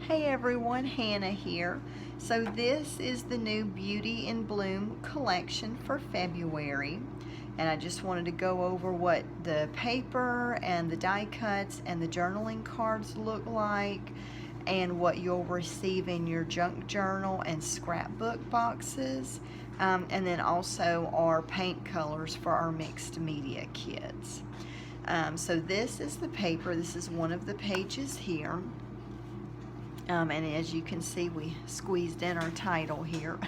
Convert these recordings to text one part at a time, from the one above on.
Hey everyone, Hannah here. So this is the new Beauty in Bloom collection for February. And I just wanted to go over what the paper and the die cuts and the journaling cards look like and what you'll receive in your junk journal and scrapbook boxes. And then also our paint colors for our mixed media kits. So this is the paper. This is one of the pages here. And as you can see, we squeezed in our title here.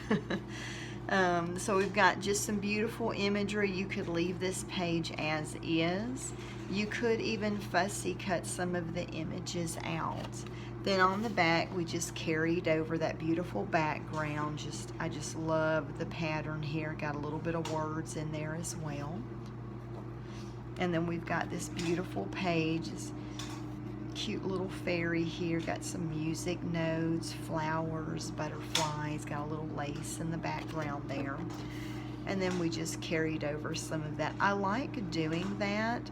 So we've got just some beautiful imagery. You could leave this page as is. You could even fussy cut some of the images out. Then on the back, we just carried over that beautiful background. I just love the pattern here. Got a little bit of words in there as well. And then we've got this beautiful page. Cute little fairy here, got some music notes, flowers, butterflies, got a little lace in the background there. And then we just carried over some of that. I like doing that.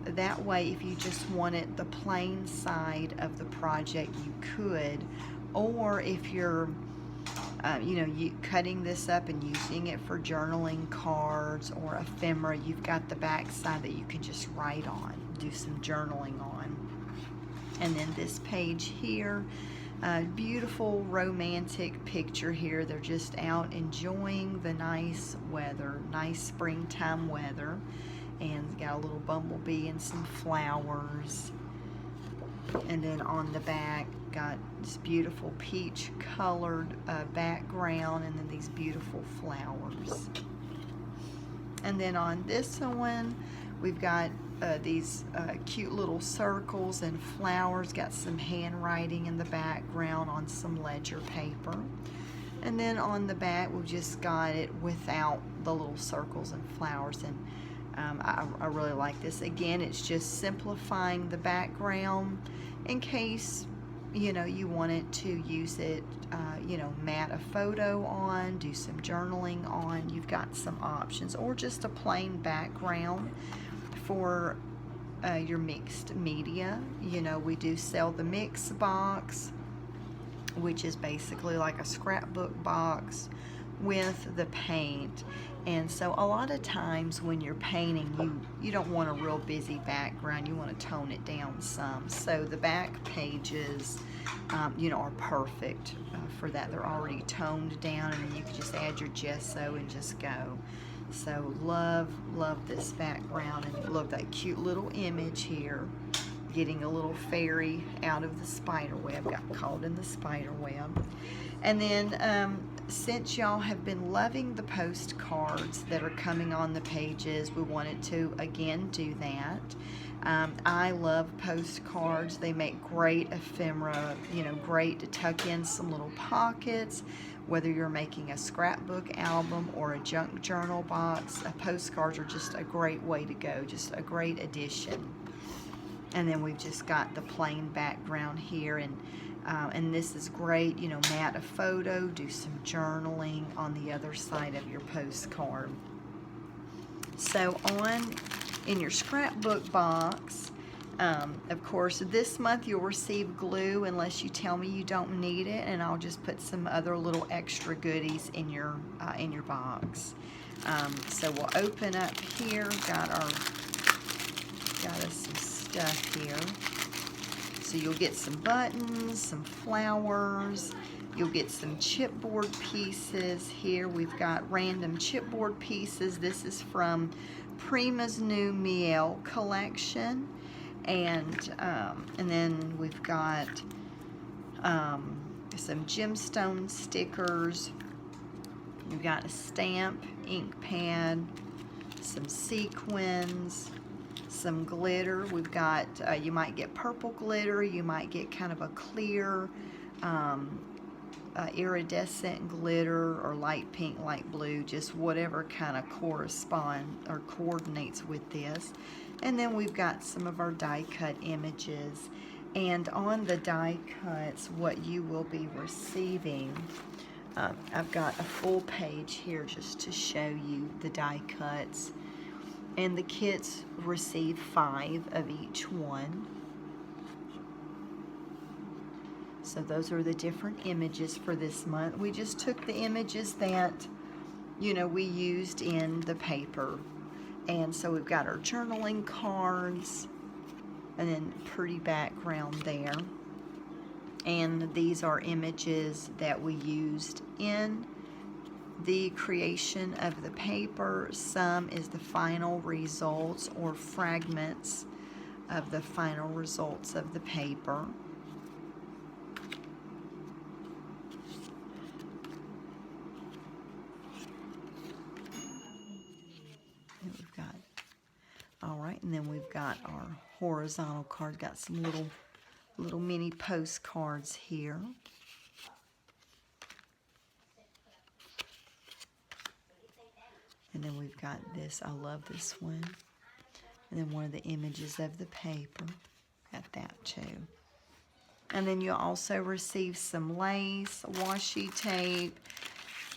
That way, if you just wanted the plain side of the project, you could. Or if you're cutting this up and using it for journaling cards or ephemera, you've got the back side that you can just write on, do some journaling on. And then this page here, beautiful romantic picture here. They're just out enjoying the nice weather, nice springtime weather. And got a little bumblebee and some flowers. And then on the back, got this beautiful peach colored background and then these beautiful flowers. And then on this one, we've got these cute little circles and flowers, got some handwriting in the background on some ledger paper. And then on the back, we've just got it without the little circles and flowers. And I really like this. Again, it's just simplifying the background in case you wanted to use it, mat a photo on, do some journaling on. You've got some options, or just a plain background for your mixed media. We do sell the mix box, which is basically like a scrapbook box with the paint. And so a lot of times when you're painting, you don't want a real busy background. You want to tone it down some. So the back pages, are perfect for that. They're already toned down, and then you can just add your gesso and just go. So love this background. And look, that cute little image here, getting a little fairy out of the spider web, got caught in the spider web. And then since y'all have been loving the postcards that are coming on the pages, we wanted to again do that. I love postcards. They make great ephemera, great to tuck in some little pockets. Whether you're making a scrapbook album or a junk journal box, postcards are just a great way to go, just a great addition. And then we've just got the plain background here, and this is great, mat a photo, do some journaling on the other side of your postcard. So in your scrapbook box, of course, this month you'll receive glue unless you tell me you don't need it, and I'll just put some other little extra goodies in your box. So we'll open up here. Got us some stuff here. So you'll get some buttons, some flowers. You'll get some chipboard pieces here. We've got random chipboard pieces. This is from Prima's new Miel collection. And then we've got some gemstone stickers. We've got a stamp, ink pad, some sequins, some glitter. We've got, you might get purple glitter, you might get kind of a clear iridescent glitter, or light pink, light blue, just whatever kind of correspond or coordinates with this. And then we've got some of our die cut images. And on the die cuts, what you will be receiving, I've got a full page here just to show you the die cuts. And the kits receive 5 of each one. So those are the different images for this month. We just took the images that, you know, we used in the paper. And so we've got our journaling cards, and then pretty background there. And these are images that we used in the creation of the paper. Some is the final results or fragments of the final results of the paper. And we've got, all right, and then we've got our horizontal card. Got some little mini postcards here. And then we've got this, I love this one. And then one of the images of the paper. Got that too. And then you'll also receive some lace, washi tape,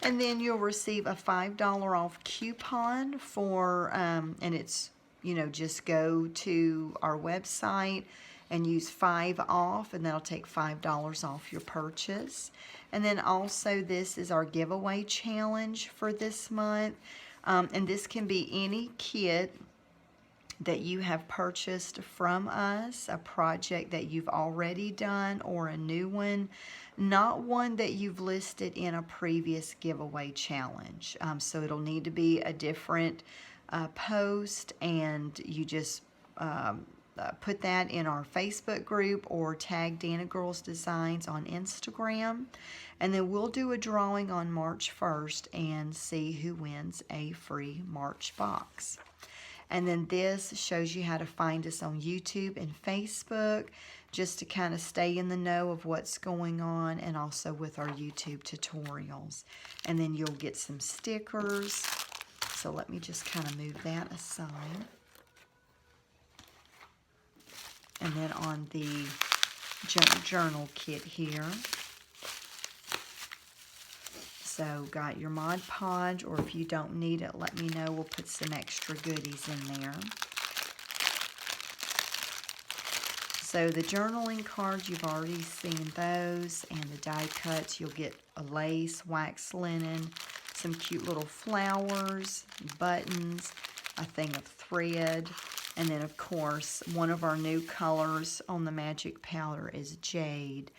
and then you'll receive a $5 off coupon for, and it's, you know, just go to our website and use 5 off, and that'll take $5 off your purchase. And then also this is our giveaway challenge for this month. And this can be any kit that you have purchased from us, a project that you've already done or a new one, not one that you've listed in a previous giveaway challenge. So it'll need to be a different post, and you just put that in our Facebook group or tag Dana Girls Designs on Instagram. And then we'll do a drawing on March 1st and see who wins a free March box. And then this shows you how to find us on YouTube and Facebook, just to kind of stay in the know of what's going on, and also with our YouTube tutorials. And then you'll get some stickers. So let me just kind of move that aside. And then on the journal kit here, so got your Mod Podge, or if you don't need it, let me know. We'll put some extra goodies in there. So the journaling cards, you've already seen those, and the die cuts, you'll get a lace, wax linen, some cute little flowers, buttons, a thing of thread, and then of course one of our new colors on the magic powder is jade,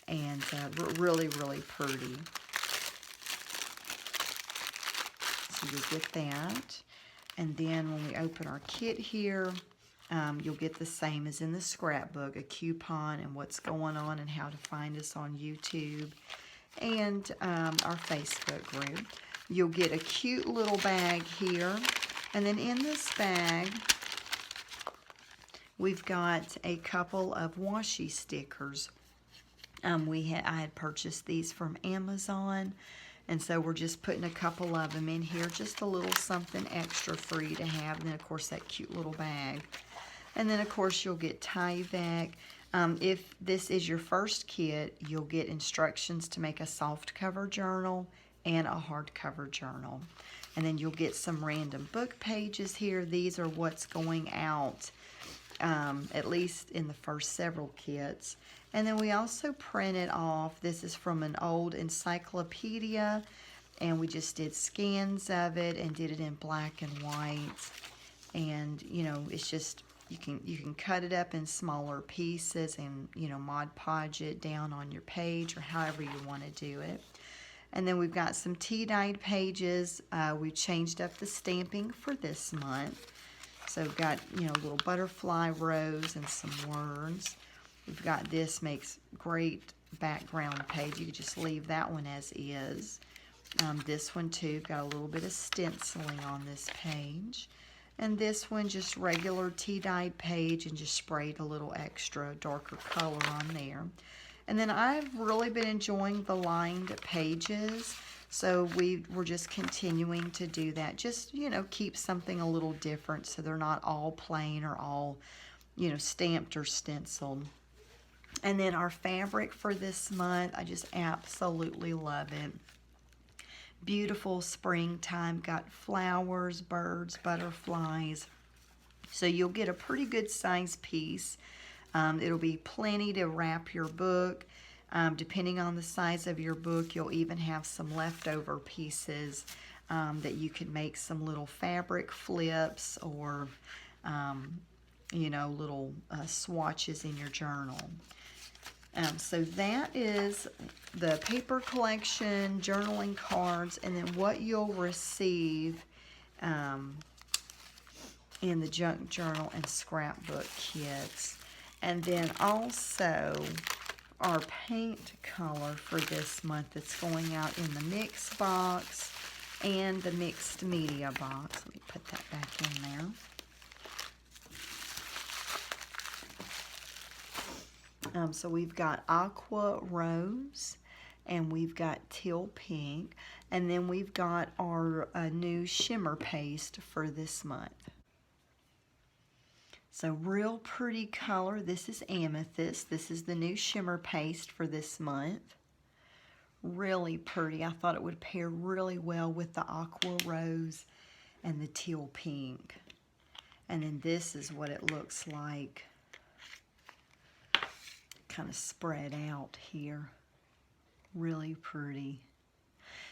and really pretty. So you'll get that. And then when we open our kit here, you'll get the same as in the scrapbook, a coupon and what's going on and how to find us on YouTube and our Facebook group. You'll get a cute little bag here. And then in this bag, we've got a couple of washi stickers. I had purchased these from Amazon. And so we're just putting a couple of them in here, just a little something extra for you to have. And then, of course, that cute little bag. And then, of course, you'll get Tyvek. If this is your first kit, you'll get instructions to make a soft cover journal and a hardcover journal. And then you'll get some random book pages here. These are what's going out, at least in the first several kits. And then we also printed off, this is from an old encyclopedia, and we just did scans of it and did it in black and white. And, you know, it's just, you can cut it up in smaller pieces and, you know, Mod Podge it down on your page or however you want to do it. And then we've got some tea-dyed pages. We changed up the stamping for this month. So we've got, you know, little butterfly rows and some words. We've got this, makes great background page. You could just leave that one as is. This one too, got a little bit of stenciling on this page. And this one, just regular tea-dyed page and just sprayed a little extra darker color on there. And then I've really been enjoying the lined pages. So we're just continuing to do that. Just, you know, keep something a little different so they're not all plain or all, you know, stamped or stenciled. And then our fabric for this month, I just absolutely love it. Beautiful springtime, got flowers, birds, butterflies. So you'll get a pretty good size piece. It'll be plenty to wrap your book. Depending on the size of your book, you'll even have some leftover pieces that you can make some little fabric flips or, you know, little swatches in your journal. So that is the paper collection, journaling cards, and then what you'll receive in the junk journal and scrapbook kits. And then also our paint color for this month that's going out in the mix box and the mixed media box. Let me put that back in there. So we've got aqua rose and we've got teal pink, and then we've got our new shimmer paste for this month. So real pretty color. This is amethyst. This is the new shimmer paste for this month. Really pretty. I thought it would pair really well with the aqua rose and the teal pink. And then this is what it looks like, kind of spread out here. Really pretty.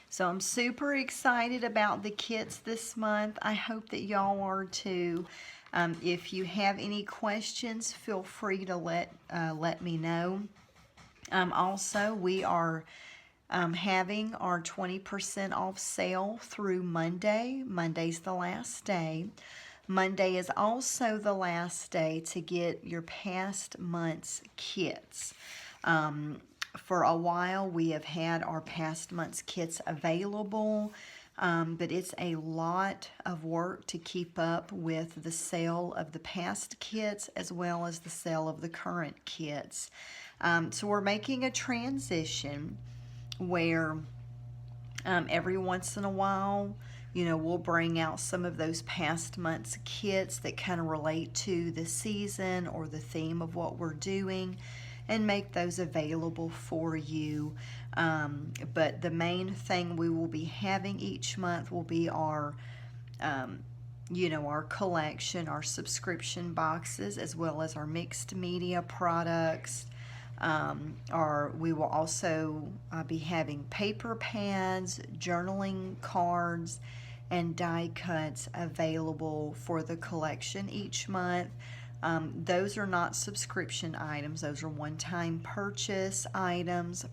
So I'm super excited about the kits this month. I hope that y'all are too. If you have any questions, feel free to let me know. Also, we are having our 20% off sale through Monday. Monday's the last day. Monday is also the last day to get your past month's kits. For a while, we have had our past month's kits available. But it's a lot of work to keep up with the sale of the past kits as well as the sale of the current kits. So we're making a transition where every once in a while, you know, we'll bring out some of those past month's kits that kind of relate to the season or the theme of what we're doing, and make those available for you. But the main thing we will be having each month will be our, you know, our collection, our subscription boxes, as well as our mixed media products. We will also be having paper pads, journaling cards, and die cuts available for the collection each month. Those are not subscription items. Those are one-time purchase items.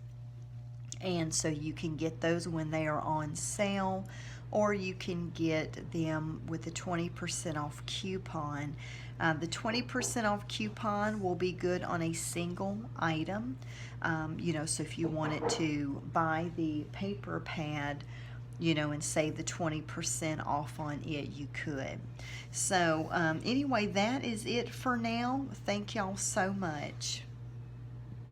And so you can get those when they are on sale, or you can get them with a 20% off coupon. The 20% off coupon will be good on a single item. You know, so if you wanted to buy the paper pad, you know, and save the 20% off on it, you could. So anyway, that is it for now. Thank y'all so much.